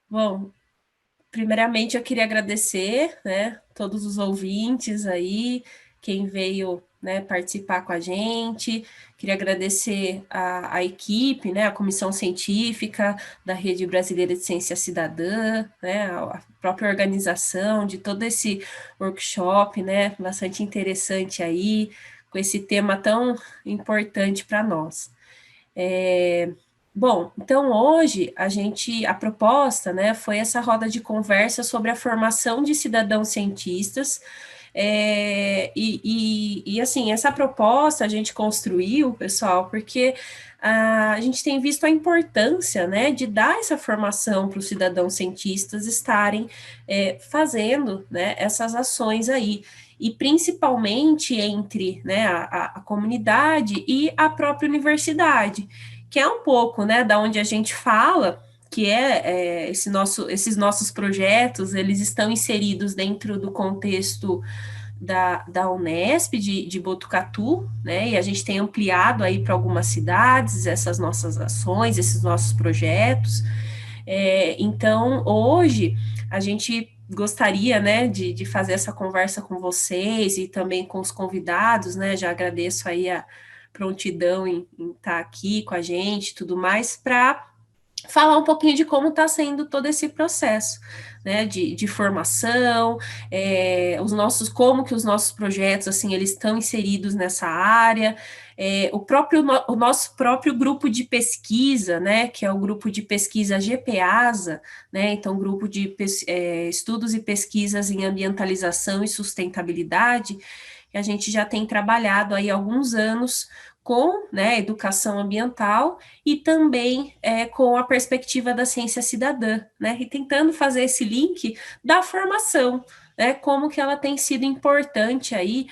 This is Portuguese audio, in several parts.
Bom, primeiramente eu queria agradecer, né, todos os ouvintes aí, quem veio, né, participar com a gente. Queria agradecer a equipe, né, a comissão científica da Rede Brasileira de Ciência Cidadã, né, a própria organização de todo esse workshop, né, bastante interessante aí, com esse tema tão importante para nós. É, bom, então hoje a proposta, né, foi essa roda de conversa sobre a formação de cidadãos cientistas. Assim, essa proposta a gente construiu, pessoal, porque a gente tem visto a importância, né, de dar essa formação para os cidadãos cientistas estarem fazendo, né, essas ações aí, e principalmente entre, né, a comunidade e a própria universidade, que é um pouco, né, da onde a gente fala, que esses nossos projetos, eles estão inseridos dentro do contexto da Unesp de Botucatu, né, e a gente tem ampliado aí para algumas cidades essas nossas ações, esses nossos projetos. Então, hoje, a gente gostaria, né, de fazer essa conversa com vocês e também com os convidados, né, já agradeço aí a prontidão em estar aqui com a gente e tudo mais, para falar um pouquinho de como está sendo todo esse processo, né, de formação, como que os nossos projetos, assim, eles estão inseridos nessa área, o nosso próprio grupo de pesquisa, né, que é o grupo de pesquisa GPASA, né, então grupo de estudos e pesquisas em ambientalização e sustentabilidade, que a gente já tem trabalhado aí há alguns anos com, né, educação ambiental e também com a perspectiva da ciência cidadã, né, e tentando fazer esse link da formação, né, como que ela tem sido importante aí,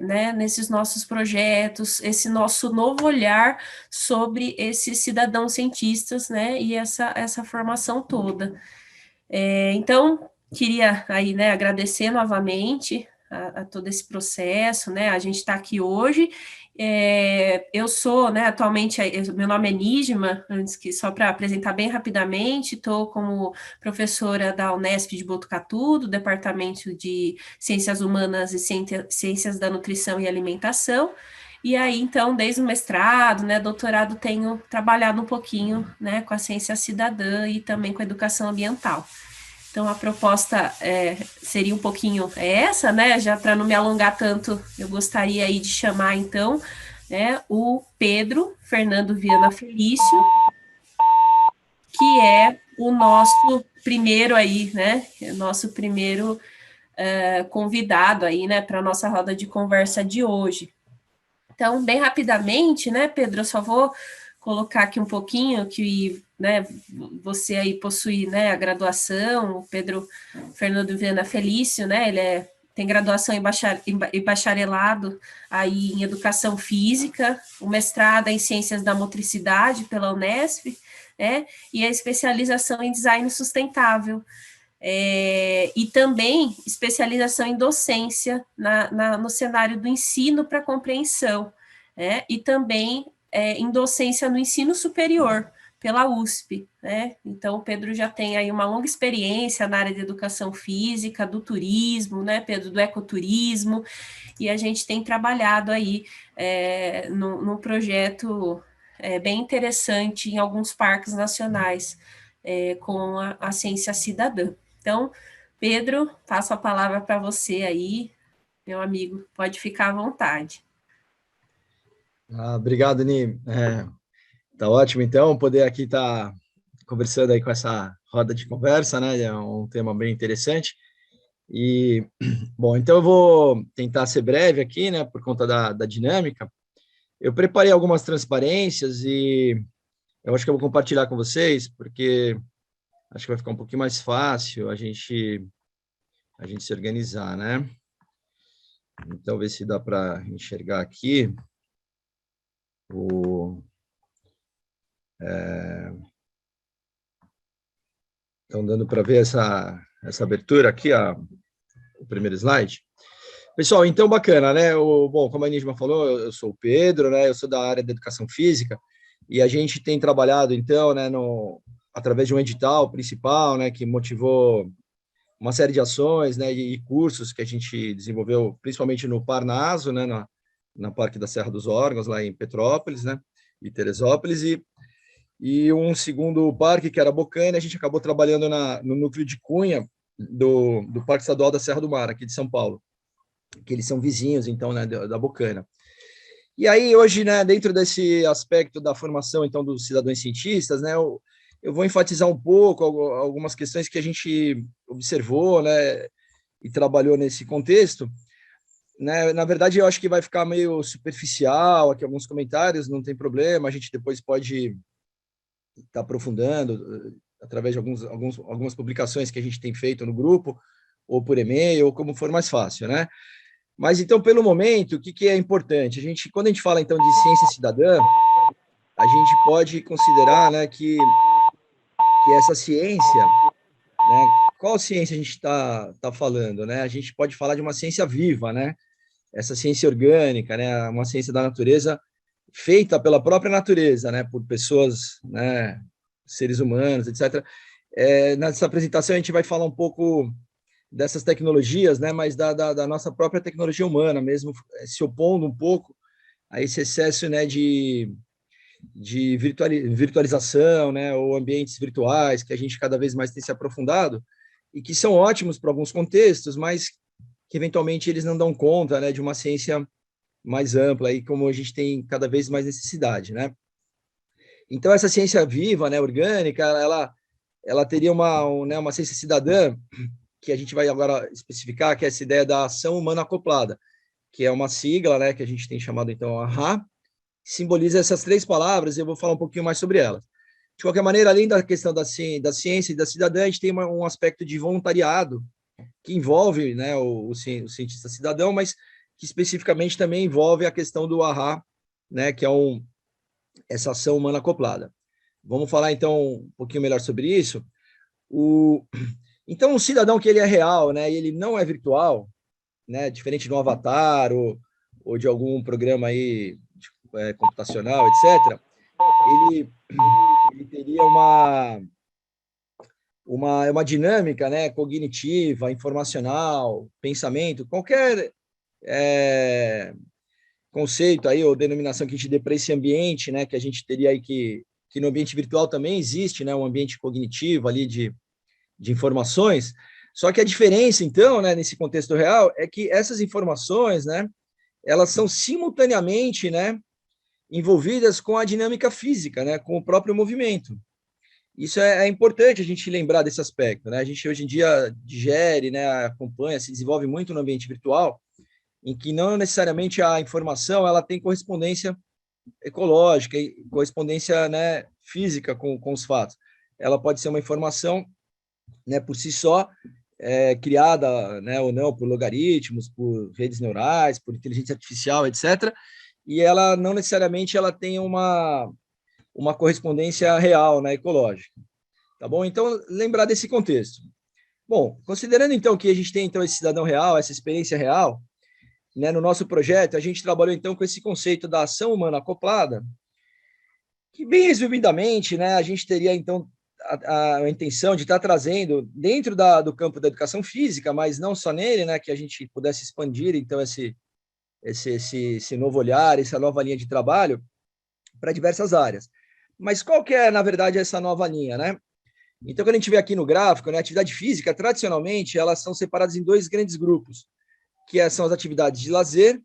né, nesses nossos projetos, esse nosso novo olhar sobre esses cidadãos cientistas, né, e essa formação toda. Então, queria aí, né, agradecer novamente a todo esse processo, né, a gente está aqui hoje. Eu sou, né, atualmente, meu nome é Nígima, antes que só para apresentar bem rapidamente, estou como professora da Unesp de Botucatu, do Departamento de Ciências Humanas e Ciências da Nutrição e Alimentação. E aí, então, desde o mestrado, né, doutorado, tenho trabalhado um pouquinho, né, com a ciência cidadã e também com a educação ambiental. Então, a proposta seria um pouquinho essa, né? Já para não me alongar tanto, eu gostaria aí de chamar, então, né, o Pedro Fernando Viana Felício, que é o nosso primeiro aí, né? Nosso primeiro convidado aí, né, para a nossa roda de conversa de hoje. Então, bem rapidamente, né, Pedro, eu só vou colocar aqui um pouquinho que, né, você aí possui, né, a graduação, o Pedro Fernando Viana Felício, né, tem graduação em bacharelado aí em Educação Física, o mestrado em Ciências da Motricidade pela Unesp, né, e a especialização em Design Sustentável, e também especialização em docência no cenário do ensino para compreensão, né? E também em docência no ensino superior, pela USP, né? Então, o Pedro já tem aí uma longa experiência na área de educação física, do turismo, né, Pedro, do ecoturismo, e a gente tem trabalhado aí num projeto bem interessante em alguns parques nacionais com a ciência cidadã. Então, Pedro, passo a palavra para você aí, meu amigo, pode ficar à vontade. Obrigado, Ni. Tá ótimo, então, poder aqui estar conversando aí com essa roda de conversa, né? É um tema bem interessante. E, bom, então eu vou tentar ser breve aqui, né? Por conta da dinâmica. Eu preparei algumas transparências e eu acho que eu vou compartilhar com vocês, porque acho que vai ficar um pouquinho mais fácil a gente se organizar, né? Então, ver se dá para enxergar aqui o... Estão dando para ver essa abertura aqui, o primeiro slide. Pessoal, então bacana, né? Bom, como a Nisma falou, eu sou o Pedro, né? Eu sou da área da educação física e a gente tem trabalhado, então, né, através de um edital principal, né, que motivou uma série de ações, né, e cursos que a gente desenvolveu, principalmente no Parnaso, né, na Parque da Serra dos Órgãos, lá em Petrópolis, né, e Teresópolis, e um segundo parque, que era Bocaina, a gente acabou trabalhando no núcleo de Cunha, do Parque Estadual da Serra do Mar, aqui de São Paulo, que eles são vizinhos, então, né, da Bocaina. E aí, hoje, né, dentro desse aspecto da formação, então, dos cidadãos cientistas, né, eu vou enfatizar um pouco algumas questões que a gente observou, né, e trabalhou nesse contexto, né. Na verdade, eu acho que vai ficar meio superficial aqui alguns comentários, não tem problema, a gente depois pode estar aprofundando através de algumas publicações que a gente tem feito no grupo, ou por e-mail, ou como for mais fácil, né? Mas, então, pelo momento, o que é importante? Quando a gente fala, então, de ciência cidadã, a gente pode considerar, né, que essa ciência, né, qual ciência a gente tá falando, né? A gente pode falar de uma ciência viva, né? Essa ciência orgânica, né? Uma ciência da natureza feita pela própria natureza, né? Por pessoas, né? Seres humanos, etc. Nessa apresentação a gente vai falar um pouco dessas tecnologias, né? Mas da nossa própria tecnologia humana mesmo, se opondo um pouco a esse excesso, né? De virtualização, né, ou ambientes virtuais, que a gente cada vez mais tem se aprofundado, e que são ótimos para alguns contextos, mas que eventualmente eles não dão conta, né, de uma ciência mais ampla, e como a gente tem cada vez mais necessidade, né? Então, essa ciência viva, né, orgânica, ela teria uma ciência cidadã, que a gente vai agora especificar, que é essa ideia da ação humana acoplada, que é uma sigla, né, que a gente tem chamado, então, AHA, simboliza essas três palavras, e eu vou falar um pouquinho mais sobre elas. De qualquer maneira, além da questão da ciência e da cidadã, a gente tem um aspecto de voluntariado, que envolve, né, o cientista cidadão, mas que especificamente também envolve a questão do AHA, né, que é essa ação humana acoplada. Vamos falar, então, um pouquinho melhor sobre isso. Então, um cidadão que ele é real, né, e ele não é virtual, né, diferente de um avatar ou de algum programa aí computacional, etc., ele teria uma dinâmica, né, cognitiva, informacional, pensamento, qualquer conceito aí ou denominação que a gente dê para esse ambiente, né, que a gente teria aí que no ambiente virtual também existe, né, um ambiente cognitivo ali de informações. Só que a diferença, então, né, nesse contexto real, é que essas informações, né, elas são simultaneamente, né, envolvidas com a dinâmica física, né, com o próprio movimento. Isso é importante a gente lembrar desse aspecto, né? A gente hoje em dia digere, né, acompanha, se desenvolve muito no ambiente virtual, em que não necessariamente a informação ela tem correspondência ecológica e correspondência, né, física com os fatos. Ela pode ser uma informação, né, por si só, criada, né, ou não por logaritmos, por redes neurais, por inteligência artificial, etc. E ela não necessariamente ela tem uma correspondência real, né, ecológica. Tá bom? Então, lembrar desse contexto. Bom, considerando então que a gente tem então esse cidadão real, essa experiência real, né, no nosso projeto, a gente trabalhou então com esse conceito da ação humana acoplada, que bem resumidamente, né, a gente teria então a intenção de estar trazendo dentro do campo da educação física, mas não só nele, né, que a gente pudesse expandir então esse novo olhar, essa nova linha de trabalho para diversas áreas. Mas qual que é, na verdade, essa nova linha, né? Então, quando a gente vê aqui no gráfico, né, a atividade física, tradicionalmente, elas são separadas em dois grandes grupos, que são as atividades de lazer,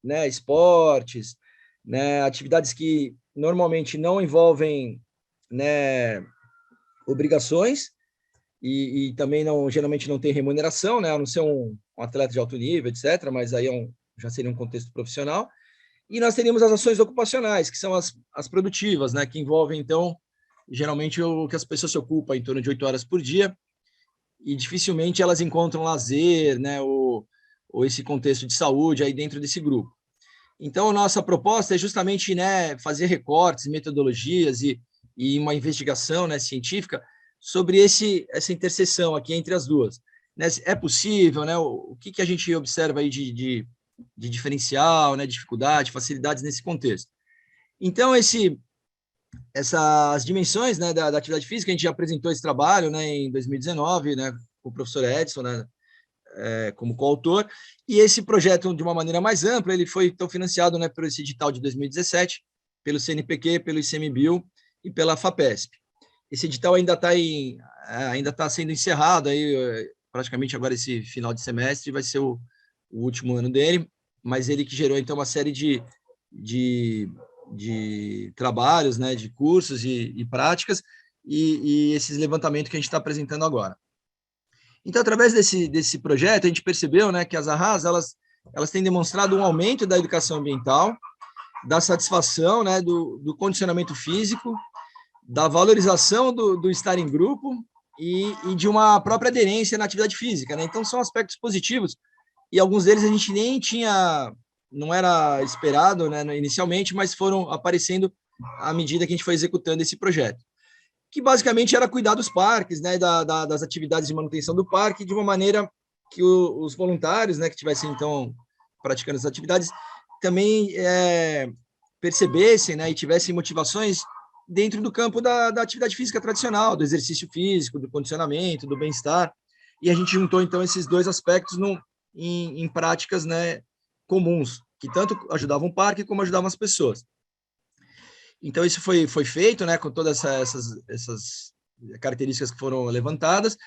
né, esportes, né, atividades que normalmente não envolvem, né, obrigações e também geralmente não tem remuneração, né, a não ser um atleta de alto nível, etc., mas aí já seria um contexto profissional. E nós teríamos as ações ocupacionais, que são as produtivas, né, que envolvem, então, geralmente o que as pessoas se ocupam em torno de 8 horas por dia, e dificilmente elas encontram lazer, né, ou esse contexto de saúde aí dentro desse grupo. Então, a nossa proposta é justamente, né, fazer recortes, metodologias e uma investigação, né, científica sobre essa interseção aqui entre as duas. Né, é possível, né, o que a gente observa aí de diferencial, né, dificuldade, facilidades nesse contexto. Então, essas dimensões, né, da atividade física. A gente já apresentou esse trabalho, né, em 2019, né, com o professor Edson, né, como coautor, e esse projeto, de uma maneira mais ampla, ele foi então financiado, né, por esse edital de 2017, pelo CNPq, pelo ICMBio e pela FAPESP. Esse edital ainda está sendo encerrado aí, praticamente agora esse final de semestre vai ser o último ano dele, mas ele que gerou então uma série de trabalhos, né, de cursos e práticas, e esses levantamentos que a gente está apresentando agora. Então, através desse projeto, a gente percebeu, né, que as AHAs, elas têm demonstrado um aumento da educação ambiental, da satisfação, né, do condicionamento físico, da valorização do estar em grupo e de uma própria aderência na atividade física, né? Então, são aspectos positivos, e alguns deles a gente nem tinha, não era esperado, né, inicialmente, mas foram aparecendo à medida que a gente foi executando esse projeto, que basicamente era cuidar dos parques, né, das atividades de manutenção do parque, de uma maneira que os voluntários, né, que estivessem, então, praticando essas atividades, também percebessem, né, e tivessem motivações dentro do campo da atividade física tradicional, do exercício físico, do condicionamento, do bem-estar, e a gente juntou, então, esses dois aspectos em práticas, né, comuns, que tanto ajudavam o parque como ajudavam as pessoas. Então, isso foi feito, né, com todas essas características que foram levantadas.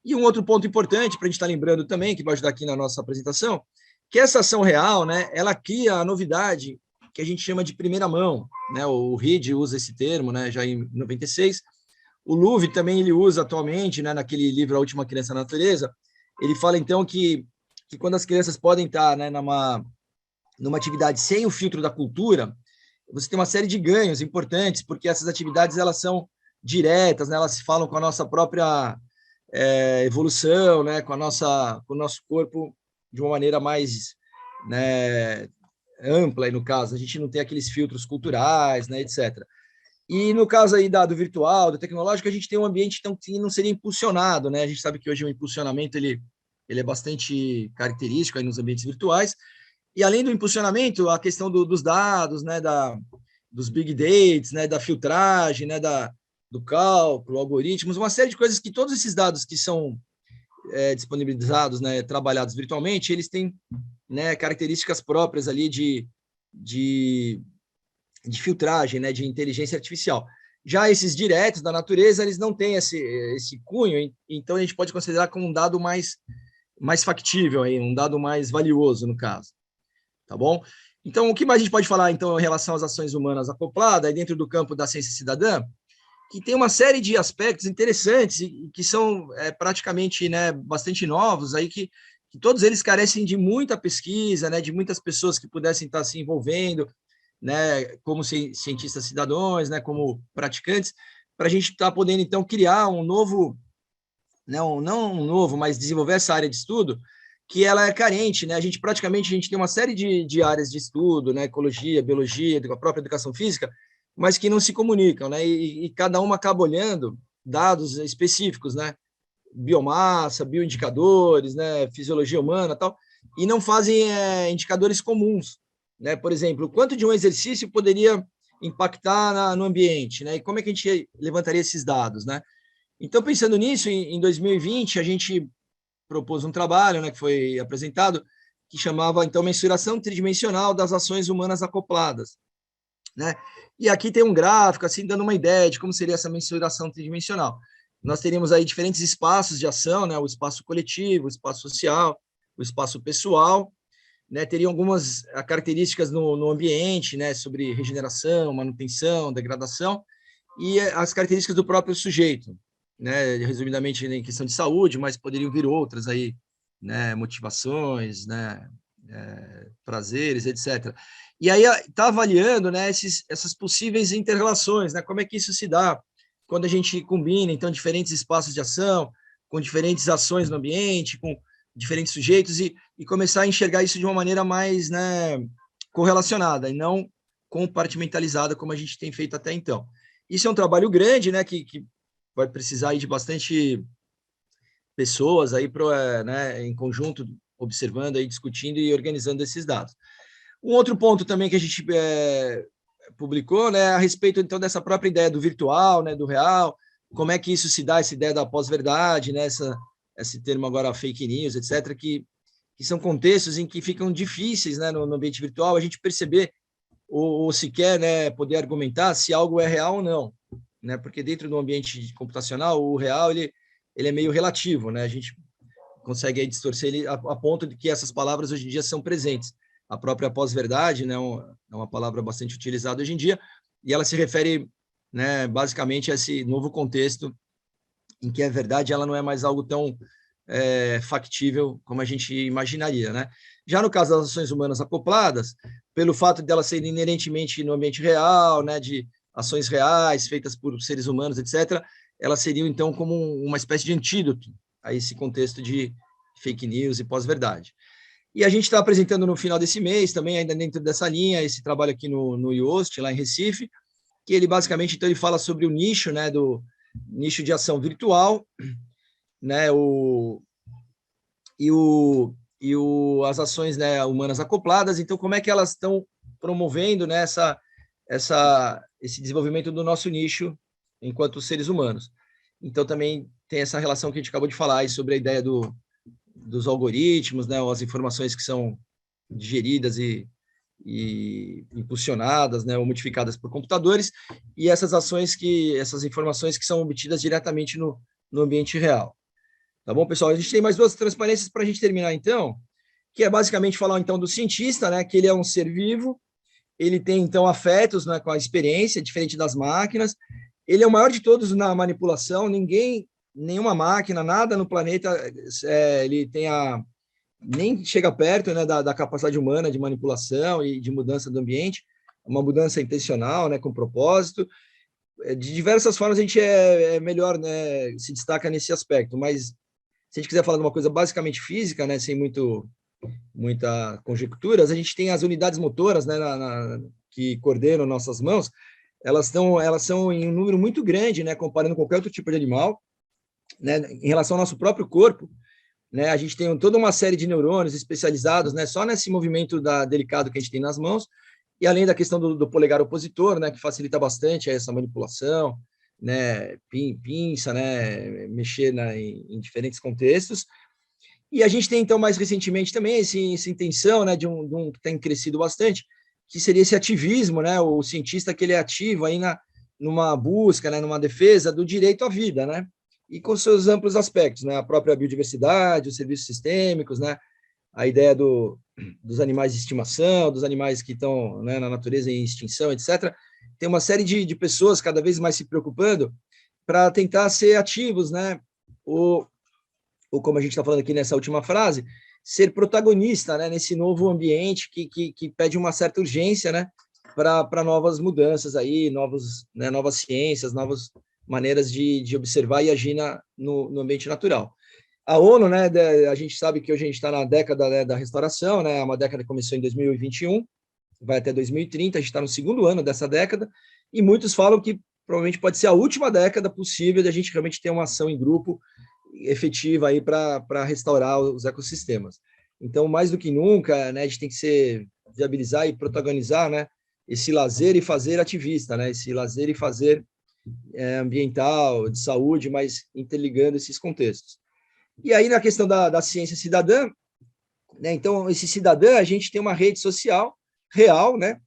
E um outro ponto importante para a gente estar lembrando também, que vai ajudar aqui na nossa apresentação, que essa ação real, né, ela cria a novidade que a gente chama de primeira mão, né? O RID usa esse termo, né, já em 96. O Louvre também ele usa atualmente, né, naquele livro A Última Criança na Natureza. Ele fala, então, que quando as crianças podem estar, né, numa atividade sem o filtro da cultura, você tem uma série de ganhos importantes, porque essas atividades elas são diretas, né? Elas falam com a nossa própria evolução, né? Com o nosso corpo de uma maneira mais, né, ampla, e no caso, a gente não tem aqueles filtros culturais, né, etc. E no caso aí do virtual, do tecnológico, a gente tem um ambiente então, que não seria impulsionado, né? A gente sabe que hoje o impulsionamento ele é bastante característico aí nos ambientes virtuais, e além do impulsionamento, a questão dos dados, né, dos big dates, né, da filtragem, né, do cálculo, algoritmos, uma série de coisas que todos esses dados que são disponibilizados, né, trabalhados virtualmente, eles têm, né, características próprias ali de filtragem, né, de inteligência artificial. Já esses diretos da natureza, eles não têm esse cunho, então a gente pode considerar como um dado mais factível, aí, um dado mais valioso, no caso. Tá bom? Então, o que mais a gente pode falar, então, em relação às ações humanas acopladas, dentro do campo da ciência cidadã, que tem uma série de aspectos interessantes e que são praticamente, né, bastante novos, aí que todos eles carecem de muita pesquisa, né, de muitas pessoas que pudessem estar se envolvendo, né, como cientistas cidadãos, né, como praticantes, para a gente estar podendo, então, criar um novo, não um novo, mas desenvolver essa área de estudo, que ela é carente, né? A gente tem uma série de áreas de estudo, né? Ecologia, biologia, a própria educação física, mas que não se comunicam, né? E cada uma acaba olhando dados específicos, né? Biomassa, bioindicadores, né? Fisiologia humana, tal, e não fazem indicadores comuns, né? Por exemplo, o quanto de um exercício poderia impactar no ambiente, né? E como é que a gente levantaria esses dados, né? Então, pensando nisso, em 2020, a gente propôs um trabalho, né, que foi apresentado, que chamava, então, mensuração tridimensional das ações humanas acopladas, né? E aqui tem um gráfico, assim, dando uma ideia de como seria essa mensuração tridimensional. Nós teríamos aí diferentes espaços de ação, né? O espaço coletivo, o espaço social, o espaço pessoal, né? Teriam algumas características no ambiente, né? Sobre regeneração, manutenção, degradação, e as características do próprio sujeito, né? Resumidamente em questão de saúde, mas poderiam vir outras aí, né? Motivações, né? Prazeres, etc. E aí está avaliando, né? Essas possíveis interrelações, né? Como é que isso se dá quando a gente combina, então, diferentes espaços de ação, com diferentes ações no ambiente, com diferentes sujeitos, e começar a enxergar isso de uma maneira mais, né, correlacionada, e não compartimentalizada, como a gente tem feito até então. Isso é um trabalho grande, né, que vai precisar aí de bastante pessoas aí né, em conjunto, observando, aí, discutindo e organizando esses dados. Um outro ponto também que a gente publicou, né, a respeito, então, dessa própria ideia do virtual, né, do real, como é que isso se dá, essa ideia da pós-verdade, né, esse termo agora fake news, etc., que são contextos em que ficam difíceis, né, no ambiente virtual, a gente perceber ou sequer, né, poder argumentar se algo é real ou não, né, porque dentro do ambiente computacional, o real, ele é meio relativo, né, a gente consegue aí distorcer ele a ponto de que essas palavras hoje em dia são presentes. A própria pós-verdade, né, é uma palavra bastante utilizada hoje em dia, e ela se refere, né, basicamente a esse novo contexto em que a verdade ela não é mais algo tão factível como a gente imaginaria, né? Já no caso das ações humanas acopladas, pelo fato de elas serem inerentemente no ambiente real, né, de ações reais feitas por seres humanos, etc., elas seriam então como uma espécie de antídoto a esse contexto de fake news e pós-verdade. E a gente está apresentando no final desse mês, também ainda dentro dessa linha, esse trabalho aqui no IOST, lá em Recife, que ele basicamente então, ele fala sobre o nicho, né, do nicho de ação virtual, né, as ações, né, humanas acopladas. Então, como é que elas estão promovendo, né, esse desenvolvimento do nosso nicho enquanto seres humanos. Então, também tem essa relação que a gente acabou de falar aí sobre a ideia dos algoritmos, né, as informações que são digeridas e impulsionadas, né, ou modificadas por computadores, e essas informações que são obtidas diretamente no ambiente real. Tá bom, pessoal? A gente tem mais duas transparências para a gente terminar, então, que é basicamente falar, então, do cientista, né, que ele é um ser vivo, ele tem, então, afetos, né, com a experiência, diferente das máquinas, ele é o maior de todos na manipulação, nenhuma máquina, nada no planeta, ele tem nem chega perto, né, da capacidade humana de manipulação e de mudança do ambiente, uma mudança intencional, né, com propósito. De diversas formas a gente é melhor, né, se destaca nesse aspecto, mas se a gente quiser falar de uma coisa basicamente física, né, sem muita conjecturas, a gente tem as unidades motoras, né, que coordenam nossas mãos, elas são em um número muito grande, né, comparando com qualquer outro tipo de animal, né, em relação ao nosso próprio corpo, né, a gente tem toda uma série de neurônios especializados, né, só nesse movimento delicado que a gente tem nas mãos, e além da questão do polegar opositor, né, que facilita bastante essa manipulação, né, pinça, né, mexer em diferentes contextos. E a gente tem, então, mais recentemente também essa intenção, né, de um que tem crescido bastante, que seria esse ativismo, né, o cientista que ele é ativo aí numa busca, né, numa defesa do direito à vida, né, e com seus amplos aspectos, né, a própria biodiversidade, os serviços sistêmicos, né, a ideia dos animais de estimação, dos animais que estão, né, na natureza em extinção, etc. Tem uma série de pessoas cada vez mais se preocupando para tentar ser ativos, né, ou como a gente está falando aqui nessa última frase, ser protagonista, né, nesse novo ambiente que pede uma certa urgência, né, para novas mudanças aí, novas ciências, novas maneiras de observar e agir no ambiente natural. A ONU, né, a gente sabe que hoje a gente está na década, né, da restauração, né, uma década que começou em 2021, vai até 2030, a gente está no segundo ano dessa década, e muitos falam que provavelmente pode ser a última década possível de a gente realmente ter uma ação em grupo efetiva aí para restaurar os ecossistemas. Então, mais do que nunca, né, a gente tem que viabilizar e protagonizar, né, esse lazer e fazer ativista, né, esse lazer e fazer ambiental, de saúde, mas interligando esses contextos. E aí, na questão da ciência cidadã, né, então, esse cidadã, a gente tem uma rede social real, né,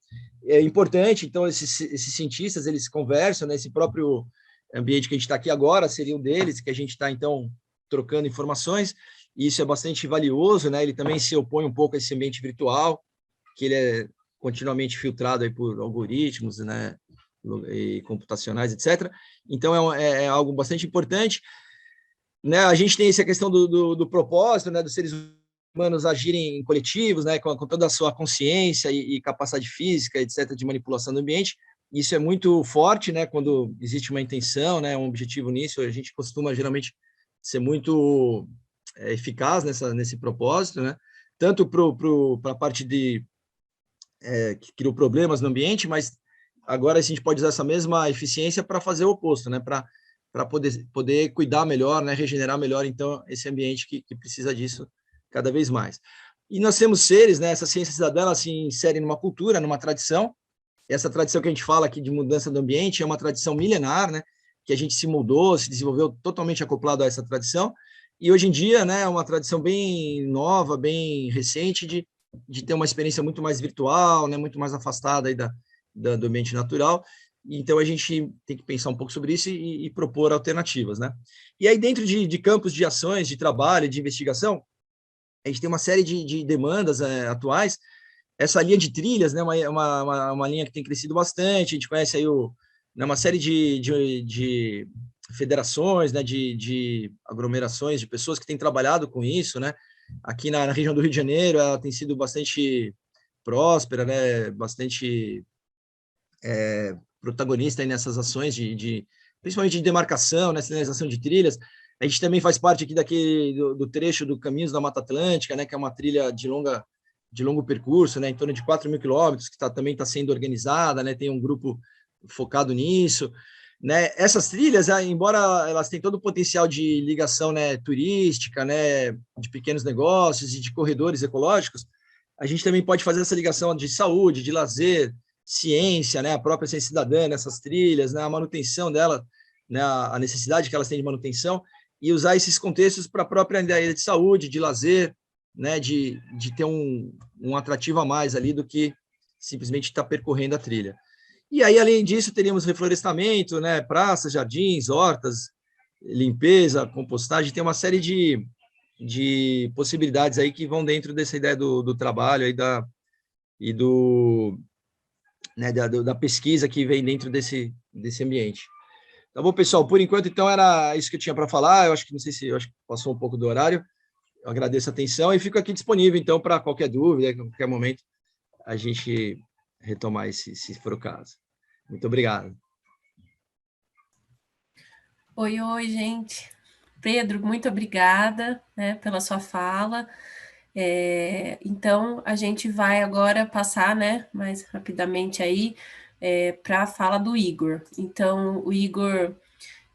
é importante, então, esses cientistas, eles conversam, né, esse próprio ambiente que a gente está aqui agora seria um deles, que a gente está, então, trocando informações, e isso é bastante valioso, né, ele também se opõe um pouco a esse ambiente virtual, que ele é continuamente filtrado aí por algoritmos, né, e computacionais, etc. Então, é algo bastante importante. Né, a gente tem essa questão do propósito, né, dos seres humanos agirem em coletivos, né, com toda a sua consciência e capacidade física, etc., de manipulação do ambiente. Isso é muito forte, né, quando existe uma intenção, né, um objetivo nisso. A gente costuma, geralmente, ser muito eficaz nesse propósito, né, tanto para a parte que criou problemas no ambiente, mas agora a gente pode usar essa mesma eficiência para fazer o oposto, né, para poder cuidar melhor, né, regenerar melhor, então, esse ambiente que precisa disso cada vez mais. E nós temos seres, né, essa ciência cidadã, ela se insere numa cultura, numa tradição, essa tradição que a gente fala aqui de mudança do ambiente é uma tradição milenar, né? Que a gente se mudou, se desenvolveu totalmente acoplado a essa tradição, e hoje em dia, né, é uma tradição bem nova, bem recente, de ter uma experiência muito mais virtual, né, muito mais afastada aí do ambiente natural. Então, a gente tem que pensar um pouco sobre isso e propor alternativas, né? E aí, dentro de campos de ações, de trabalho, de investigação, a gente tem uma série de demandas atuais. Essa linha de trilhas, né, uma linha que tem crescido bastante. A gente conhece aí né, uma série de federações, né, de aglomerações, de pessoas que têm trabalhado com isso, né? Aqui na região do Rio de Janeiro, ela tem sido bastante próspera, né? Bastante protagonista aí nessas ações principalmente de demarcação, né, sinalização de trilhas. A gente também faz parte aqui do trecho do Caminhos da Mata Atlântica, né, que é uma trilha de longo percurso, né, em torno de 4.000 quilômetros, que também está sendo organizada, né, tem um grupo focado nisso. Né? Essas trilhas, embora elas tenham todo o potencial de ligação, né, turística, né, de pequenos negócios e de corredores ecológicos, a gente também pode fazer essa ligação de saúde, de lazer, ciência, né, a própria ciência cidadã nessas trilhas, né, a manutenção dela, né, a necessidade que elas têm de manutenção, e usar esses contextos para a própria ideia de saúde, de lazer, né, de ter um atrativo a mais ali do que simplesmente estar percorrendo a trilha. E aí, além disso, teríamos reflorestamento, né, praças, jardins, hortas, limpeza, compostagem, tem uma série de possibilidades aí que vão dentro dessa ideia do trabalho aí da pesquisa que vem dentro desse ambiente. Tá bom, pessoal? Por enquanto, então, era isso que eu tinha para falar. Eu acho que, não sei se, eu acho que passou um pouco do horário. Eu agradeço a atenção e fico aqui disponível, então, para qualquer dúvida, qualquer momento, a gente retomar se for o caso. Muito obrigado. Oi, gente. Pedro, muito obrigada, né, pela sua fala. Então, a gente vai agora passar, né, mais rapidamente aí, para a fala do Igor. Então, o Igor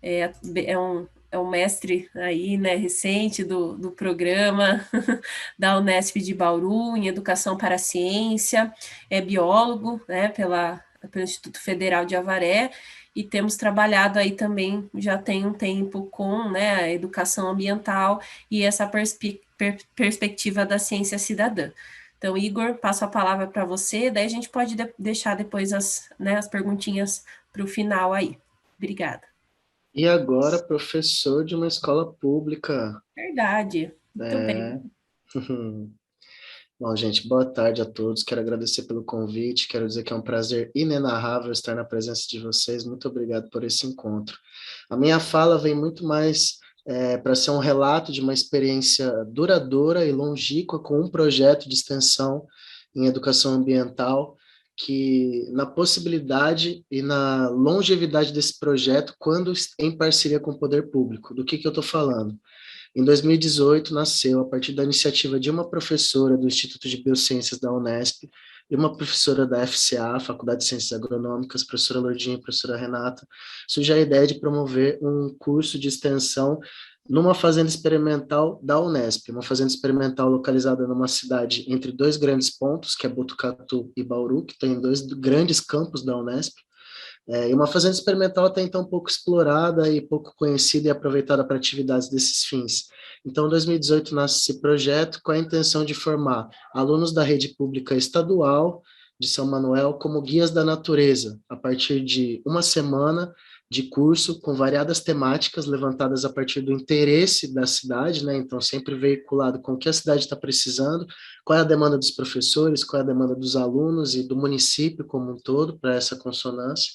é um mestre aí, né, recente do programa da Unesp de Bauru, em Educação para a Ciência, é biólogo, né, pelo Instituto Federal de Avaré, e temos trabalhado aí também, já tem um tempo, com, né, a educação ambiental e essa perspectiva da ciência cidadã. Então, Igor, passo a palavra para você, daí a gente pode deixar depois as perguntinhas para o final aí. Obrigada. E agora, professor de uma escola pública. Verdade. Muito bem. Bom, gente, boa tarde a todos. Quero agradecer pelo convite. Quero dizer que é um prazer inenarrável estar na presença de vocês. Muito obrigado por esse encontro. A minha fala vem muito mais para ser um relato de uma experiência duradoura e longínqua com um projeto de extensão em educação ambiental, que na possibilidade e na longevidade desse projeto, quando em parceria com o poder público. Do que eu estou falando? Em 2018, nasceu, a partir da iniciativa de uma professora do Instituto de Biociências da Unesp e uma professora da FCA, Faculdade de Ciências Agronômicas, professora Lourdinha e professora Renata, surge a ideia de promover um curso de extensão numa fazenda experimental da Unesp, uma fazenda experimental localizada numa cidade entre dois grandes pontos, que é Botucatu e Bauru, que tem dois grandes campos da Unesp, e uma fazenda experimental até então pouco explorada e pouco conhecida e aproveitada para atividades desses fins. Então, em 2018, nasce esse projeto com a intenção de formar alunos da rede pública estadual de São Manuel como guias da natureza, a partir de uma semana de curso com variadas temáticas levantadas a partir do interesse da cidade, né? Então, sempre veiculado com o que a cidade está precisando, qual é a demanda dos professores, qual é a demanda dos alunos e do município como um todo para essa consonância.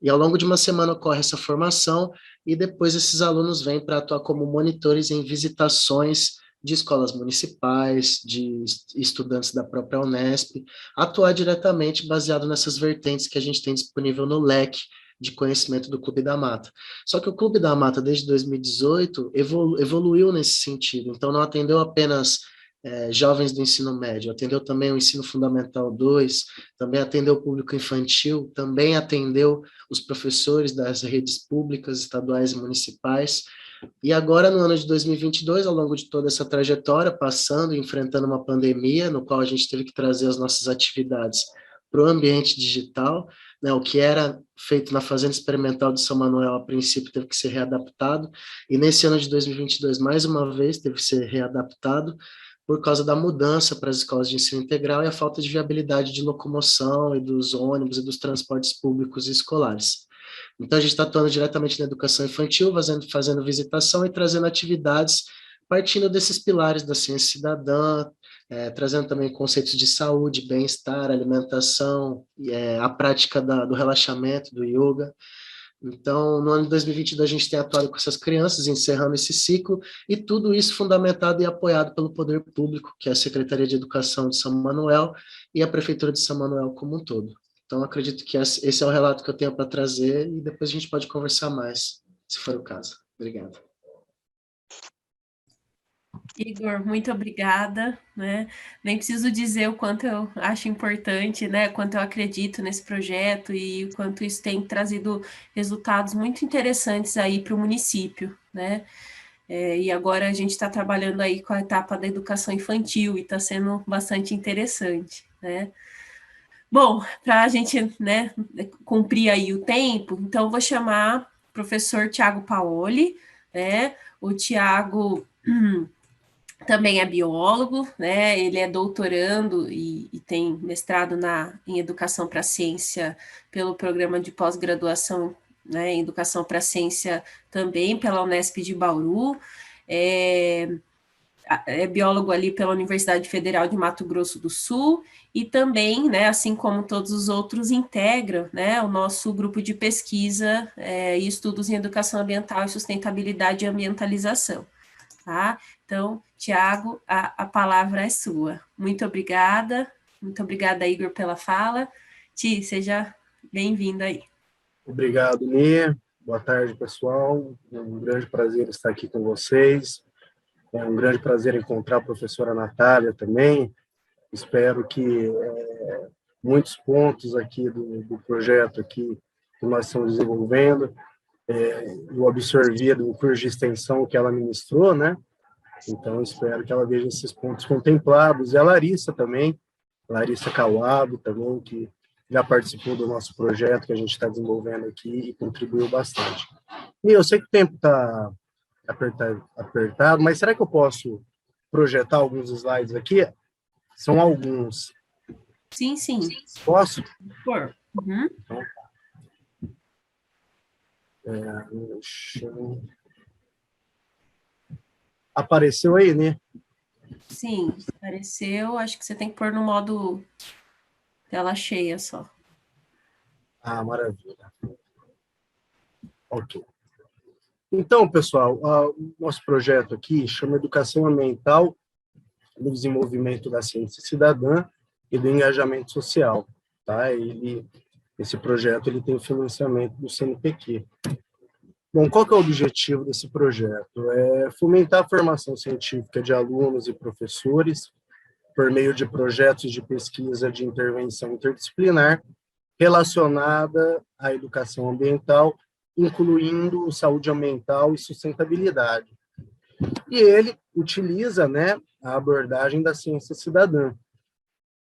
E ao longo de uma semana ocorre essa formação e depois esses alunos vêm para atuar como monitores em visitações de escolas municipais, de estudantes da própria Unesp, atuar diretamente baseado nessas vertentes que a gente tem disponível no leque de conhecimento do Clube da Mata. Só que o Clube da Mata, desde 2018, evoluiu nesse sentido, então não atendeu apenas jovens do ensino médio, atendeu também o ensino fundamental 2, também atendeu o público infantil, também atendeu os professores das redes públicas, estaduais e municipais, e agora no ano de 2022, ao longo de toda essa trajetória, passando e enfrentando uma pandemia, no qual a gente teve que trazer as nossas atividades para o ambiente digital, né? O que era feito na Fazenda Experimental de São Manuel, a princípio, teve que ser readaptado, e nesse ano de 2022, mais uma vez, teve que ser readaptado, por causa da mudança para as escolas de ensino integral e a falta de viabilidade de locomoção e dos ônibus e dos transportes públicos e escolares. Então, a gente está atuando diretamente na educação infantil, fazendo visitação e trazendo atividades partindo desses pilares da ciência cidadã, trazendo também conceitos de saúde, bem-estar, alimentação, a prática do relaxamento, do yoga. Então, no ano de 2022, a gente tem atuado com essas crianças, encerrando esse ciclo, e tudo isso fundamentado e apoiado pelo poder público, que é a Secretaria de Educação de São Manuel e a Prefeitura de São Manuel como um todo. Então, acredito que esse é o relato que eu tenho para trazer, e depois a gente pode conversar mais, se for o caso. Obrigado. Igor, muito obrigada, né? Nem preciso dizer o quanto eu acho importante, né? Quanto eu acredito nesse projeto e o quanto isso tem trazido resultados muito interessantes aí para o município, né? E agora a gente está trabalhando aí com a etapa da educação infantil e está sendo bastante interessante, né? Bom, para a gente, né, cumprir aí o tempo, então eu vou chamar o professor Tiago Paoli, né? O Tiago também é biólogo, né? Ele é doutorando e tem mestrado em Educação para a Ciência pelo programa de pós-graduação, né, em Educação para a Ciência também pela Unesp de Bauru. É biólogo ali pela Universidade Federal de Mato Grosso do Sul e também, né, assim como todos os outros, integra, né, o nosso grupo de pesquisa e estudos em educação ambiental e sustentabilidade e ambientalização. Tá? Então, Tiago, a palavra é sua. Muito obrigada, Igor, pela fala. Ti, seja bem-vindo aí. Obrigado, Nê. Boa tarde, pessoal. É um grande prazer estar aqui com vocês. É um grande prazer encontrar a professora Natália também. Espero que muitos pontos aqui do projeto aqui que nós estamos desenvolvendo, eu absorvi do curso de extensão que ela ministrou, né? Então, espero que ela veja esses pontos contemplados. E a Larissa também, Larissa Cauado também, que já participou do nosso projeto que a gente está desenvolvendo aqui e contribuiu bastante. E eu sei que o tempo está apertado, mas será que eu posso projetar alguns slides aqui? São alguns. Sim, sim. Posso? Por. Uhum. Então, apareceu aí, né? Sim, apareceu. Acho que você tem que pôr no modo tela cheia só. Ah, maravilha. Ok. Então, pessoal, o nosso projeto aqui chama Educação Ambiental no Desenvolvimento da Ciência Cidadã e do Engajamento Social. Tá? Esse projeto ele tem financiamento do CNPq. Bom, qual que é o objetivo desse projeto? É fomentar a formação científica de alunos e professores por meio de projetos de pesquisa de intervenção interdisciplinar relacionada à educação ambiental, incluindo saúde ambiental e sustentabilidade. E ele utiliza, né, a abordagem da ciência cidadã.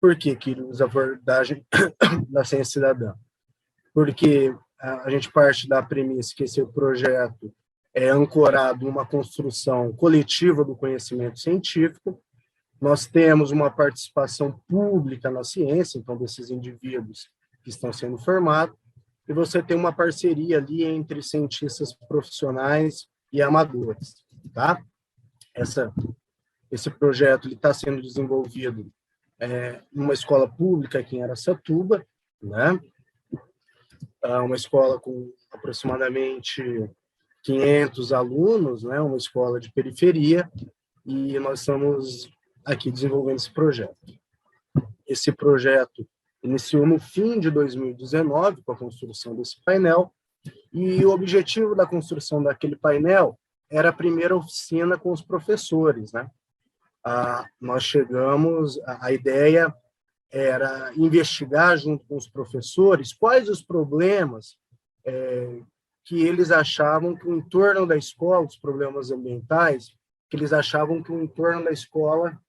Por que ele usa a abordagem da ciência cidadã? Porque a gente parte da premissa que esse projeto é ancorado numa construção coletiva do conhecimento científico. Nós temos uma participação pública na ciência, então, desses indivíduos que estão sendo formados, e você tem uma parceria ali entre cientistas profissionais e amadores, tá? Esse projeto está sendo desenvolvido numa escola pública aqui em Araçatuba, né? Uma escola com aproximadamente 500 alunos, né? Uma escola de periferia, e nós estamos aqui desenvolvendo esse projeto. Esse projeto iniciou no fim de 2019 com a construção desse painel, e o objetivo da construção daquele painel era a primeira oficina com os professores, né? Nós chegamos, a ideia era investigar junto com os professores quais os problemas que eles achavam que o entorno da escola, os problemas ambientais, que eles achavam que o entorno da escola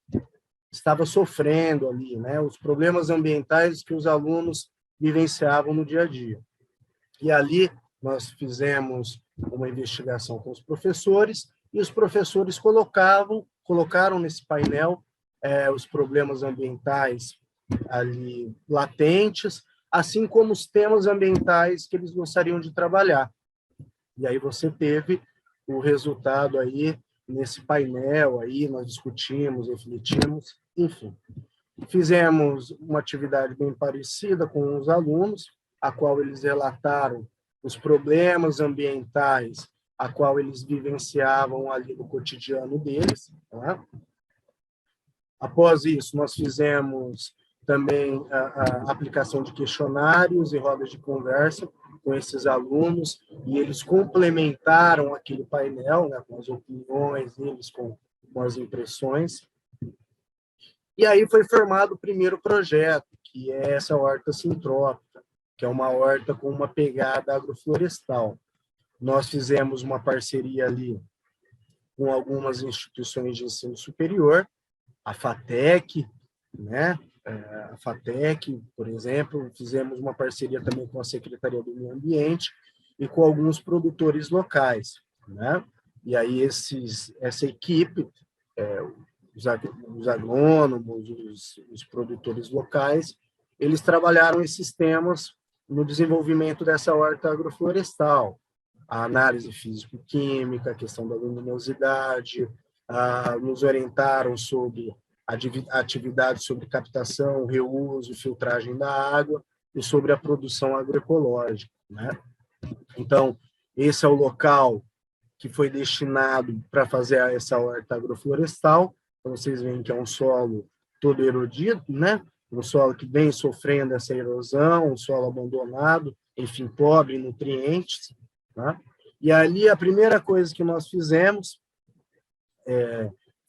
estava sofrendo ali, né? Os problemas ambientais que os alunos vivenciavam no dia a dia. E ali nós fizemos uma investigação com os professores, e os professores colocaram nesse painel os problemas ambientais ali latentes, assim como os temas ambientais que eles gostariam de trabalhar. E aí você teve o resultado aí nesse painel, aí nós discutimos, refletimos, enfim. Fizemos uma atividade bem parecida com os alunos, a qual eles relataram os problemas ambientais a qual eles vivenciavam ali no cotidiano deles. Tá? Após isso, nós fizemos também a aplicação de questionários e rodas de conversa com esses alunos, e eles complementaram aquele painel, né, com as opiniões deles, com as impressões. E aí foi formado o primeiro projeto, que é essa horta sintrópica, que é uma horta com uma pegada agroflorestal. Nós fizemos uma parceria ali com algumas instituições de ensino superior, a FATEC, né? A FATEC, por exemplo, fizemos uma parceria também com a Secretaria do Meio Ambiente e com alguns produtores locais, né? E aí essa equipe, os agrônomos, os produtores locais, eles trabalharam esses temas no desenvolvimento dessa horta agroflorestal, a análise físico-química, a questão da luminosidade, nos orientaram sobre atividades sobre captação, reuso e filtragem da água e sobre a produção agroecológica, né? Então, esse é o local que foi destinado para fazer essa horta agroflorestal. Então, vocês veem que é um solo todo erodido, né? Um solo que vem sofrendo essa erosão, um solo abandonado, enfim, pobre em nutrientes, né? E ali a primeira coisa que nós fizemos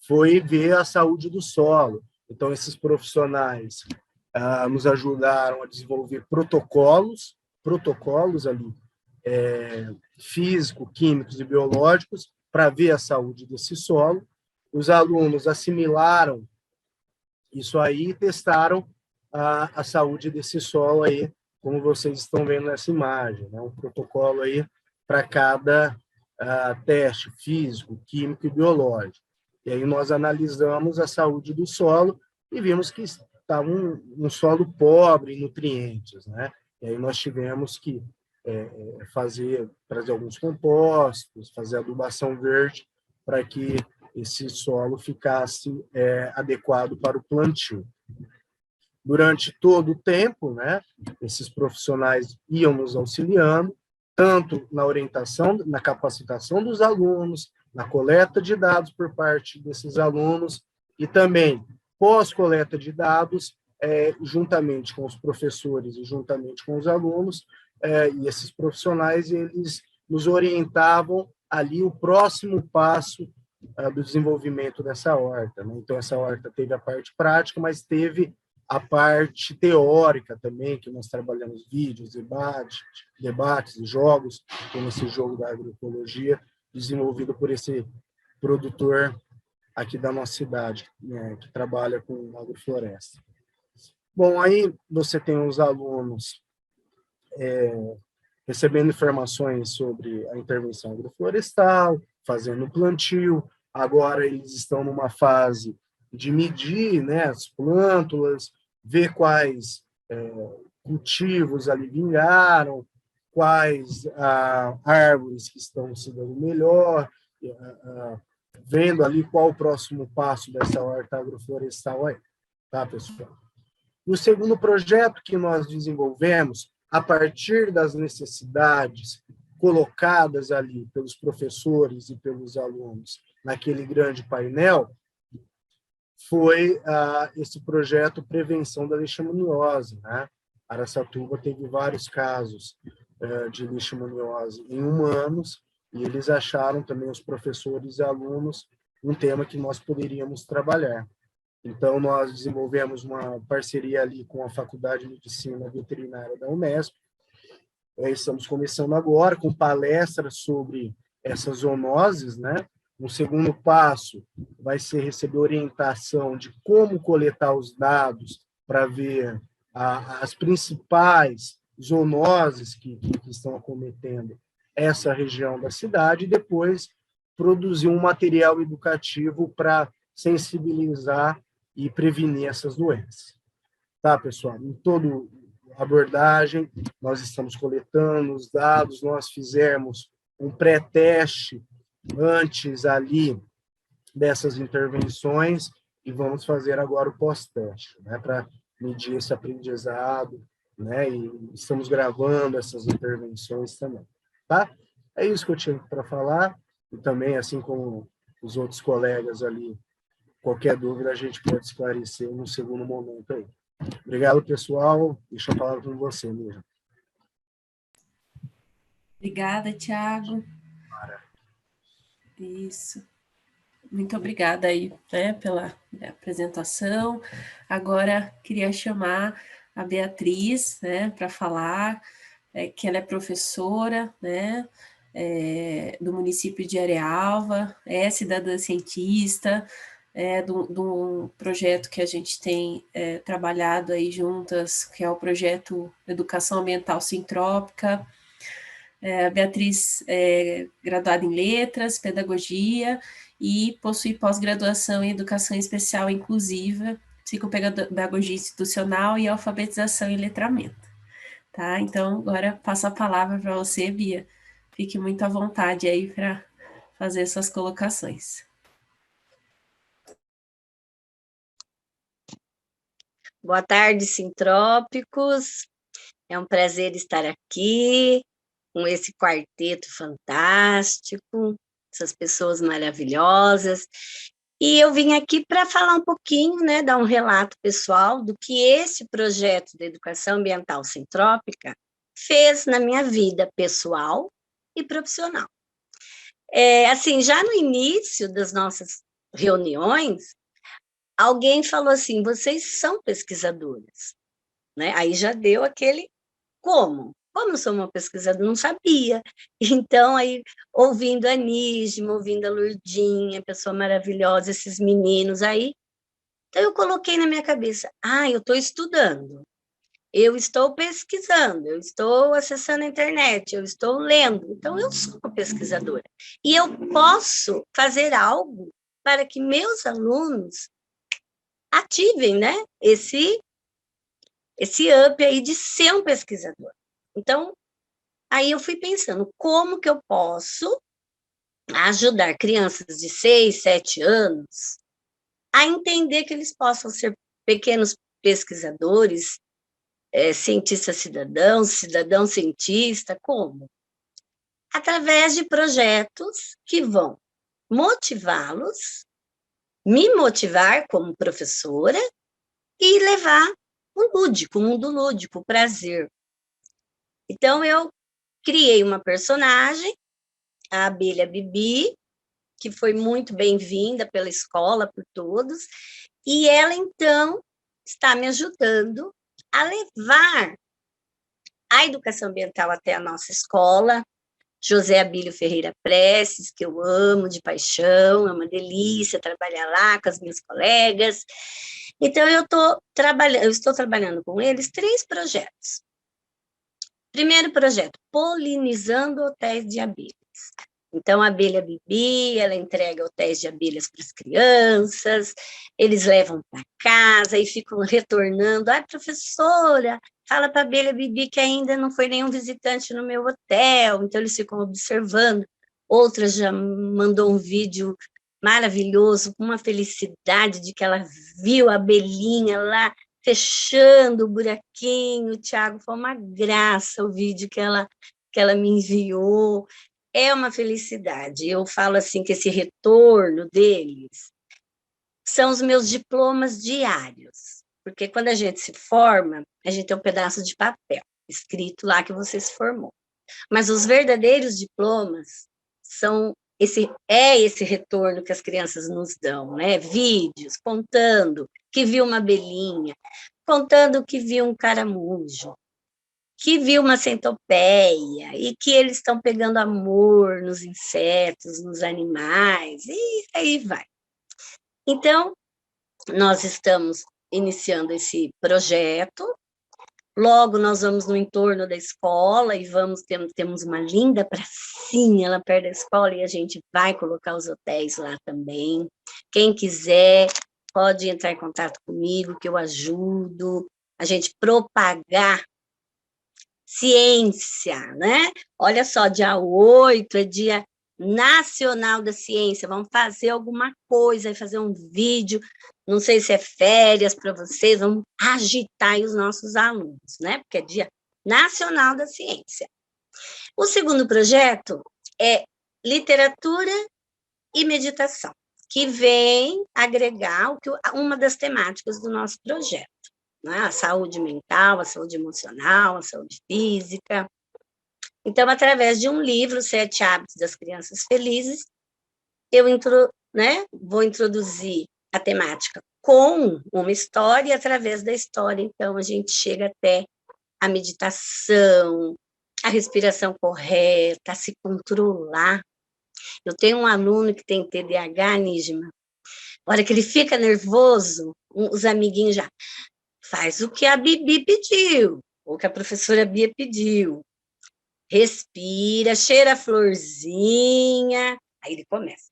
foi ver a saúde do solo. Então, esses profissionais nos ajudaram a desenvolver protocolos ali, físico, químicos e biológicos, para ver a saúde desse solo. Os alunos assimilaram isso aí e testaram a saúde desse solo aí, como vocês estão vendo nessa imagem, né? Um protocolo aí para cada teste físico, químico e biológico. E aí nós analisamos a saúde do solo e vimos que estava um solo pobre em nutrientes, né? E aí nós tivemos que trazer alguns compostos, fazer adubação verde para que esse solo ficasse adequado para o plantio. Durante todo o tempo, né, esses profissionais iam nos auxiliando, tanto na orientação, na capacitação dos alunos, na coleta de dados por parte desses alunos, e também pós-coleta de dados, juntamente com os professores e juntamente com os alunos, e esses profissionais, eles nos orientavam ali o próximo passo do desenvolvimento dessa horta, né? Então, essa horta teve a parte prática, mas teve a parte teórica também, que nós trabalhamos vídeos, debates e jogos, como esse jogo da agroecologia, desenvolvido por esse produtor aqui da nossa cidade, né, que trabalha com agrofloresta. Bom, aí você tem os alunos recebendo informações sobre a intervenção agroflorestal, fazendo plantio. Agora eles estão numa fase de medir, né, as plântulas, ver quais cultivos ali vingaram, quais árvores que estão se dando melhor, vendo ali qual o próximo passo dessa horta agroflorestal aí, tá, pessoal? E o segundo projeto que nós desenvolvemos, a partir das necessidades colocadas ali pelos professores e pelos alunos naquele grande painel, foi esse projeto Prevenção da Leishmaniose, né? Araçatuba teve vários casos de leishmaniose em humanos, e eles acharam também, os professores e alunos, um tema que nós poderíamos trabalhar. Então, nós desenvolvemos uma parceria ali com a Faculdade de Medicina Veterinária da Unesp. Estamos começando agora com palestras sobre essas zoonoses, né? No segundo passo, vai ser receber orientação de como coletar os dados para ver as principais zoonoses que estão acometendo essa região da cidade, e depois produzir um material educativo para sensibilizar e prevenir essas doenças. Tá, pessoal? Em toda abordagem, nós estamos coletando os dados, nós fizemos um pré-teste antes ali dessas intervenções e vamos fazer agora o pós-teste, né, para medir esse aprendizado, né, e estamos gravando essas intervenções também, tá? É isso que eu tinha para falar, e também, assim como os outros colegas ali, qualquer dúvida a gente pode esclarecer no segundo momento aí. Obrigado, pessoal. Deixa a palavra com você, Miriam. Obrigada, Tiago. Isso. Muito obrigada aí, né, pela apresentação. Agora, queria chamar a Beatriz, né, para falar, que ela é professora, né, do município de Arealva, é cidadã cientista, de um projeto que a gente tem trabalhado aí juntas, que é o projeto Educação Ambiental Sintrópica. A Beatriz é graduada em Letras, Pedagogia e possui pós-graduação em Educação Especial Inclusiva, Psicopedagogia Institucional e Alfabetização e Letramento. Tá? Então, agora passo a palavra para você, Bia. Fique muito à vontade aí para fazer suas colocações. Boa tarde, sintrópicos. É um prazer estar aqui com esse quarteto fantástico, essas pessoas maravilhosas. E eu vim aqui para falar um pouquinho, né, dar um relato pessoal do que esse projeto de educação ambiental sintrópica fez na minha vida pessoal e profissional. Assim, já no início das nossas reuniões, alguém falou assim, vocês são pesquisadoras, né? Aí já deu aquele como? Como eu sou uma pesquisadora, não sabia. Então, aí, ouvindo a Nígima, ouvindo a Lurdinha, pessoa maravilhosa, esses meninos aí, então eu coloquei na minha cabeça, eu estou estudando, eu estou pesquisando, eu estou acessando a internet, eu estou lendo, então eu sou uma pesquisadora. E eu posso fazer algo para que meus alunos ativem, né, esse up aí de ser um pesquisador. Então, aí eu fui pensando, como que eu posso ajudar crianças de 6, 7 anos a entender que eles possam ser pequenos pesquisadores, cientista cidadão cientista, como? Através de projetos que vão motivá-los, me motivar como professora e levar o mundo lúdico, o prazer. Então, eu criei uma personagem, a abelha Bibi, que foi muito bem-vinda pela escola, por todos, e ela, então, está me ajudando a levar a educação ambiental até a nossa escola, José Abílio Ferreira Prestes, que eu amo de paixão, é uma delícia trabalhar lá com as minhas colegas. Então, eu estou trabalhando com eles 3 projetos. Primeiro projeto, polinizando hotéis de abelhas. Então, a abelha Bibi, ela entrega hotéis de abelhas para as crianças, eles levam para casa e ficam retornando. Professora, fala para a abelha Bibi que ainda não foi nenhum visitante no meu hotel. Então, eles ficam observando. Outras já mandou um vídeo maravilhoso, com uma felicidade de que ela viu a abelhinha lá, fechando o buraquinho. Tiago, foi uma graça o vídeo que ela me enviou. É uma felicidade. Eu falo assim que esse retorno deles são os meus diplomas diários. Porque quando a gente se forma, a gente tem um pedaço de papel escrito lá que você se formou. Mas os verdadeiros diplomas são esse retorno que as crianças nos dão, né? Vídeos contando que viu uma abelhinha, contando que viu um caramujo, que viu uma centopeia, e que eles estão pegando amor nos insetos, nos animais, e aí vai. Então, nós estamos iniciando esse projeto. Logo, nós vamos no entorno da escola e temos uma linda pracinha lá perto da escola e a gente vai colocar os hotéis lá também. Quem quiser, pode entrar em contato comigo, que eu ajudo a gente propagar ciência, né? Olha só, dia 8 é dia nacional da ciência, vamos fazer alguma coisa, fazer um vídeo, não sei se é férias para vocês, vamos agitar aí os nossos alunos, né? Porque é dia nacional da ciência. O segundo projeto é literatura e meditação, que vem agregar uma das temáticas do nosso projeto, né? A saúde mental, a saúde emocional, a saúde física. Então, através de um livro, 7 Hábitos das Crianças Felizes, eu vou introduzir a temática com uma história, e através da história, então, a gente chega até a meditação, a respiração correta, a se controlar. Eu tenho um aluno que tem TDAH, Nígima. Na hora que ele fica nervoso, os amiguinhos já faz o que a Bibi pediu, ou que a professora Bia pediu. Respira, cheira a florzinha, aí ele começa.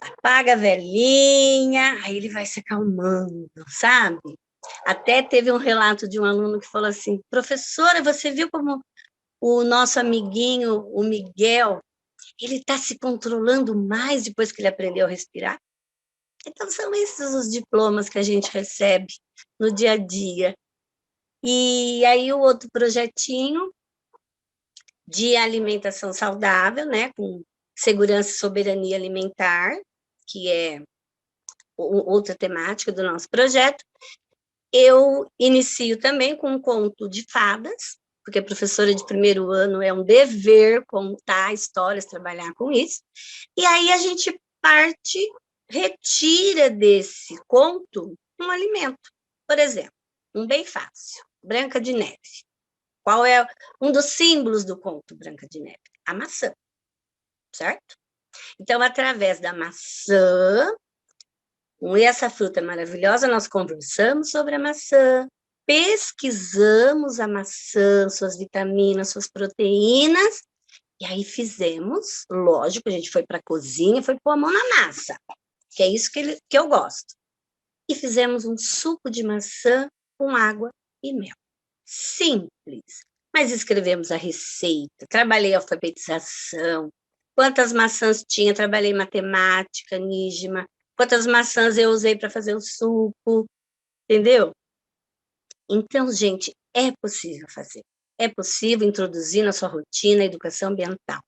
Apaga a velhinha, aí ele vai se acalmando, sabe? Até teve um relato de um aluno que falou assim, professora, você viu como o nosso amiguinho, o Miguel, ele está se controlando mais depois que ele aprendeu a respirar? Então, são esses os diplomas que a gente recebe no dia a dia. E aí, o outro projetinho de alimentação saudável, né, com segurança e soberania alimentar, que é outra temática do nosso projeto. Eu inicio também com um conto de fadas, porque professora de primeiro ano é um dever contar histórias, trabalhar com isso. E aí a gente retira desse conto um alimento. Por exemplo, um bem fácil, Branca de Neve. Qual é um dos símbolos do conto Branca de Neve? A maçã, certo? Então, através da maçã, com essa fruta maravilhosa, nós conversamos sobre a maçã, pesquisamos a maçã, suas vitaminas, suas proteínas, e aí fizemos, lógico, a gente foi para a cozinha, foi pôr a mão na massa, que é isso que eu gosto. E fizemos um suco de maçã com água e mel. Simples, mas escrevemos a receita, trabalhei a alfabetização, quantas maçãs tinha, trabalhei matemática, Nígima, quantas maçãs eu usei para fazer o suco, entendeu? Então, gente, é possível fazer, é possível introduzir na sua rotina a educação ambiental,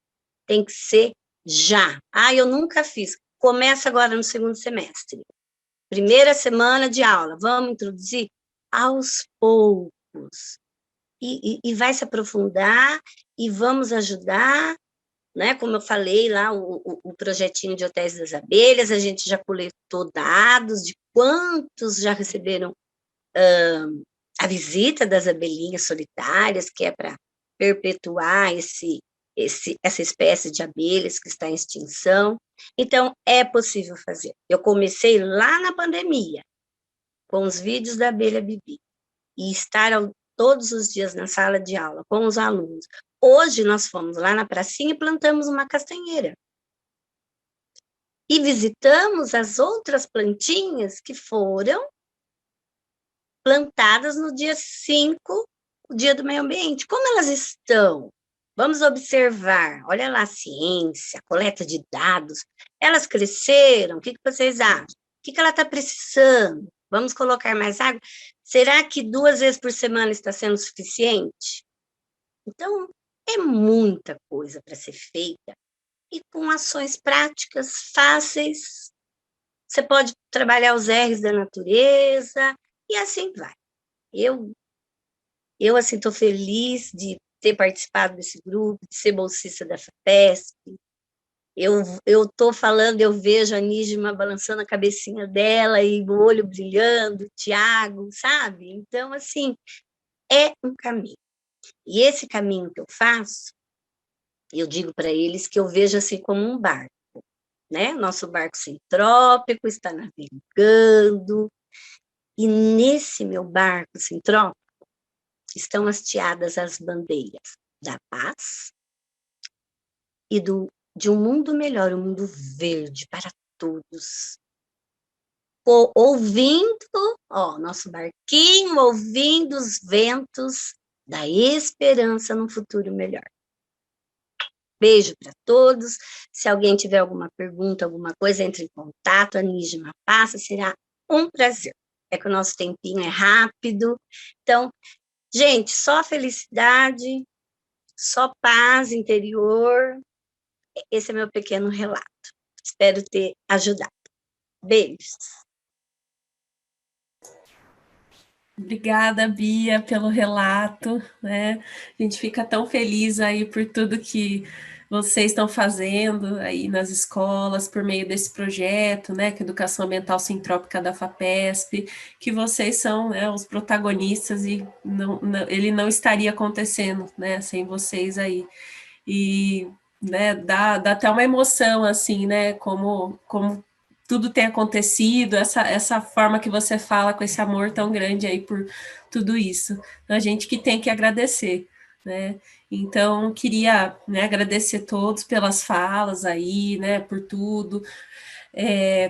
tem que ser já. Eu nunca fiz, começa agora no segundo semestre, primeira semana de aula, vamos introduzir aos poucos, e vai se aprofundar, e vamos ajudar, né? Como eu falei lá, o projetinho de Hotéis das Abelhas, a gente já coletou dados de quantos já receberam a visita das abelhinhas solitárias, que é para perpetuar essa espécie de abelhas que está em extinção. Então, é possível fazer. Eu comecei lá na pandemia, com os vídeos da abelha Bibi, e estar todos os dias na sala de aula com os alunos. Hoje nós fomos lá na pracinha e plantamos uma castanheira. E visitamos as outras plantinhas que foram plantadas no dia 5, o dia do meio ambiente. Como elas estão? Vamos observar. Olha lá a ciência, a coleta de dados. Elas cresceram? O que vocês acham? O que ela está precisando? Vamos colocar mais água? Será que 2 vezes por semana está sendo suficiente? Então, é muita coisa para ser feita. E com ações práticas, fáceis. Você pode trabalhar os R's da natureza, e assim vai. Eu assim, estou feliz de ter participado desse grupo, de ser bolsista da FAPESP. Eu estou falando, eu vejo a Nígima balançando a cabecinha dela e o olho brilhando, o Tiago, sabe? Então, assim, é um caminho. E esse caminho que eu faço, eu digo para eles que eu vejo assim como um barco, né? Nosso barco sintrópico está navegando, e nesse meu barco sintrópico estão hasteadas as bandeiras da paz e de um mundo melhor, um mundo verde para todos. Ouvindo, ó, nosso barquinho, ouvindo os ventos da esperança num futuro melhor. Beijo para todos. Se alguém tiver alguma pergunta, alguma coisa, entre em contato. A Nígima passa, será um prazer. É que o nosso tempinho é rápido. Então, gente, só felicidade, só paz interior. Esse é meu pequeno relato. Espero ter ajudado. Beijos. Obrigada, Bia, pelo relato, né? A gente fica tão feliz aí por tudo que vocês estão fazendo aí nas escolas, por meio desse projeto, né? Que é Educação Ambiental Sintrópica da FAPESP, que vocês são, né, os protagonistas e ele não estaria acontecendo, né? Sem vocês aí. E, né, dá até uma emoção, assim, né? Como tudo tem acontecido, essa forma que você fala com esse amor tão grande aí por tudo isso. A gente que tem que agradecer, né? Então, queria, né, agradecer todos pelas falas aí, né, por tudo,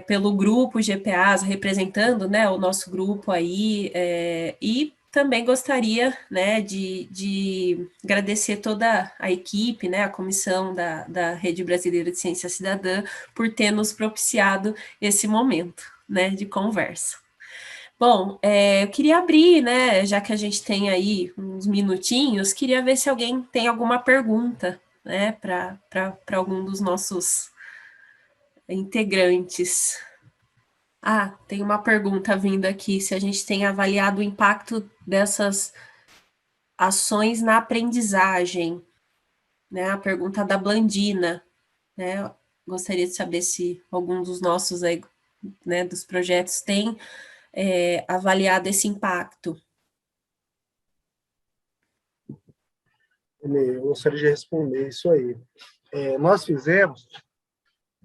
pelo grupo GPAs, representando, né, o nosso grupo aí, e também gostaria, né, de agradecer toda a equipe, né, a comissão da Rede Brasileira de Ciência Cidadã, por ter nos propiciado esse momento, né, de conversa. Bom, eu queria abrir, né, já que a gente tem aí uns minutinhos, queria ver se alguém tem alguma pergunta, né, para algum dos nossos integrantes. Ah, tem uma pergunta vindo aqui, se a gente tem avaliado o impacto dessas ações na aprendizagem, né? A pergunta da Blandina, né? Gostaria de saber se algum dos nossos aí, né, dos projetos tem avaliado esse impacto. Eu gostaria de responder isso aí. Nós fizemos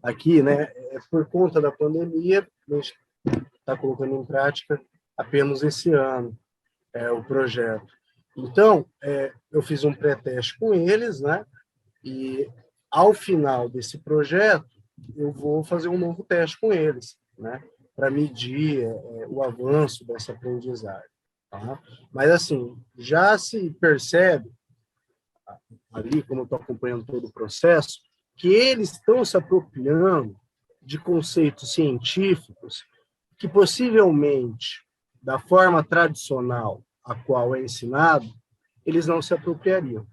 aqui, né, por conta da pandemia, a gente está colocando em prática apenas esse ano o projeto. Então, eu fiz um pré-teste com eles, né, e ao final desse projeto, eu vou fazer um novo teste com eles, né, para medir o avanço dessa aprendizagem. Tá? Mas, assim, já se percebe, ali, como eu estou acompanhando todo o processo, que eles estão se apropriando de conceitos científicos que possivelmente, da forma tradicional a qual é ensinado, eles não se apropriariam.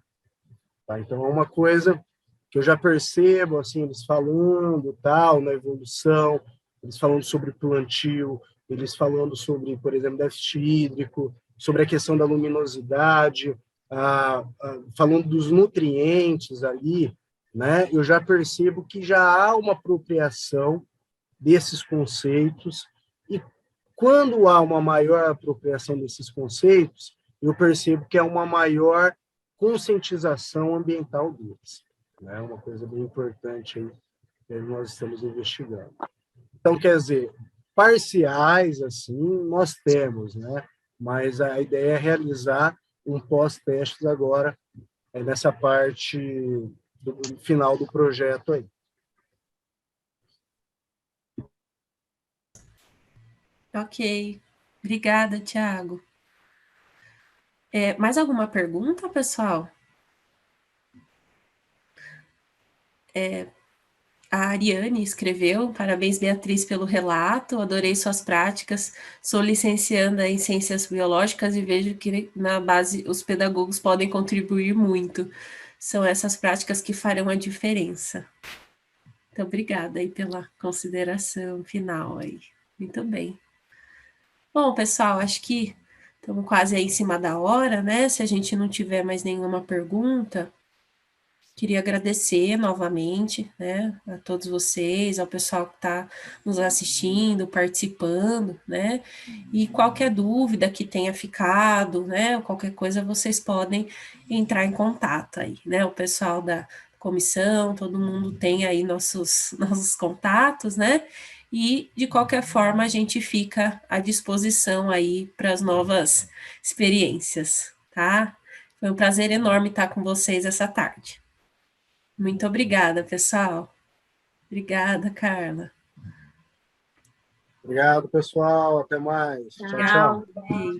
Tá? Então, é uma coisa que eu já percebo, assim, eles falando tal, na evolução, eles falando sobre plantio, eles falando sobre, por exemplo, déficit hídrico, sobre a questão da luminosidade, falando dos nutrientes ali, né? Eu já percebo que já há uma apropriação desses conceitos, e quando há uma maior apropriação desses conceitos, eu percebo que há uma maior conscientização ambiental deles. É uma coisa bem importante aí que nós estamos investigando. Então, quer dizer, parciais, assim, nós temos, né? Mas a ideia é realizar um pós-testes agora, nessa parte do final do projeto aí. Ok, obrigada, Thiago. Mais alguma pergunta, pessoal? A Ariane escreveu: parabéns, Beatriz, pelo relato, adorei suas práticas, sou licencianda em Ciências Biológicas e vejo que na base os pedagogos podem contribuir muito. São essas práticas que farão a diferença. Então, obrigada aí pela consideração final aí. Muito bem. Bom, pessoal, acho que estamos quase aí em cima da hora, né? Se a gente não tiver mais nenhuma pergunta, queria agradecer novamente, né, a todos vocês, ao pessoal que está nos assistindo, participando, né, e qualquer dúvida que tenha ficado, né, qualquer coisa, vocês podem entrar em contato aí, né, o pessoal da comissão, todo mundo tem aí nossos contatos, né? E, de qualquer forma, a gente fica à disposição aí para as novas experiências, tá? Foi um prazer enorme estar com vocês essa tarde. Muito obrigada, pessoal. Obrigada, Carla. Obrigado, pessoal. Até mais. Tchau, tchau. Tchau.